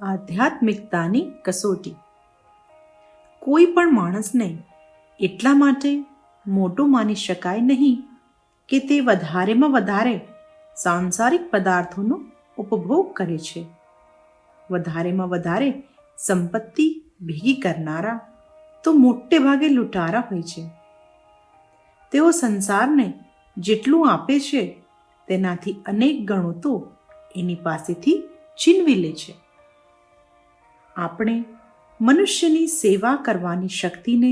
આધ્યાત્મિકતાની કસોટી. કોઈ પણ માણસને એટલા માટે મોટું માની શકાય નહીં કે તે વધારેમાં વધારે સાંસારિક પદાર્થોનો ઉપભોગ કરે છે. વધારેમાં વધારે સંપત્તિ ભેગી કરનારા તો મોટે ભાગે લૂંટારા હોય છે. તેઓ સંસારને જેટલું આપે છે તેનાથી અનેક ગણું તો એની પાસેથી છીનવી લે છે. આપણે મનુષ્યની સેવા કરવાની શક્તિને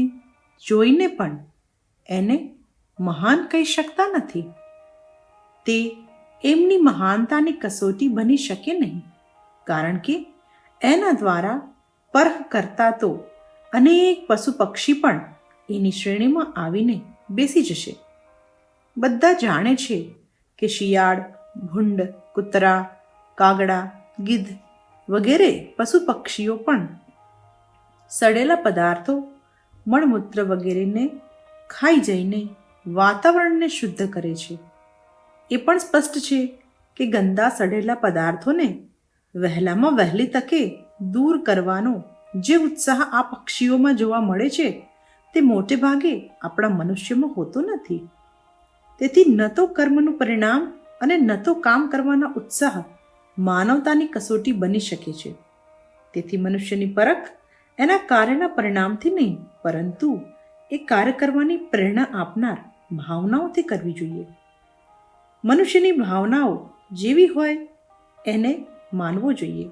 જોઈને પણ એને મહાન કહી શકતા નથી. તે એમની મહાનતાની કસોટી બની શકે નહીં, કારણ કે એના દ્વારા પરખ કરતા તો અનેક પશુ પક્ષી પણ એની શ્રેણીમાં આવીને બેસી જશે. બધા જાણે છે કે શિયાળ, ભૂંડ, કૂતરા, કાગડા, ગીધ વગેરે પશુ પક્ષીઓ પણ સડેલા પદાર્થો, મળમૂત્ર વગેરેને ખાઈ જઈને વાતાવરણને શુદ્ધ કરે છે. એ પણ સ્પષ્ટ છે કે ગંદા સડેલા પદાર્થોને વહેલામાં વહેલી તકે દૂર કરવાનો જે ઉત્સાહ આ પક્ષીઓમાં જોવા મળે છે તે મોટે ભાગે આપણા મનુષ્યમાં હોતો નથી. તેથી ન તો કર્મનું પરિણામ અને ન તો કામ કરવાના ઉત્સાહ માનવતાની કસોટી બની શકે છે. તેથી મનુષ્યની પરખ એના કાર્યના પરિણામથી નહીં, પરંતુ એ કાર્ય કરવાની પ્રેરણા આપનાર ભાવનાઓથી કરવી જોઈએ. મનુષ્યની ભાવનાઓ જેવી હોય એને માનવો જોઈએ.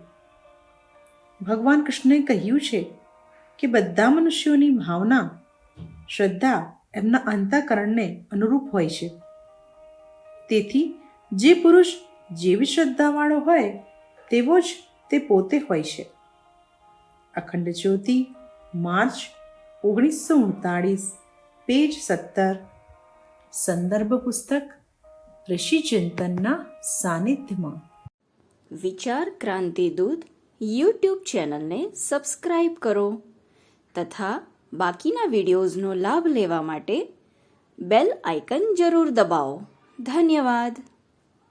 ભગવાન કૃષ્ણએ કહ્યું છે કે બધા મનુષ્યોની ભાવના, શ્રદ્ધા એમના અંતઃકરણને અનુરૂપ હોય છે. તેથી જે પુરુષ જેવી શ્રદ્ધાવાળો હોય તેવો જ તે પોતે હોય છે. અખંડ જ્યોતિ, માર્ચ 1939, પેજ 17. સંદર્ભ પુસ્તક ઋષિચિંતનના સાનિધ્યમાં. વિચાર ક્રાંતિ દૂત યુટ્યુબ ચેનલને સબસ્ક્રાઇબ કરો તથા બાકીના વિડીયોઝનો લાભ લેવા માટે બેલ આઇકન જરૂર દબાવો. ધન્યવાદ.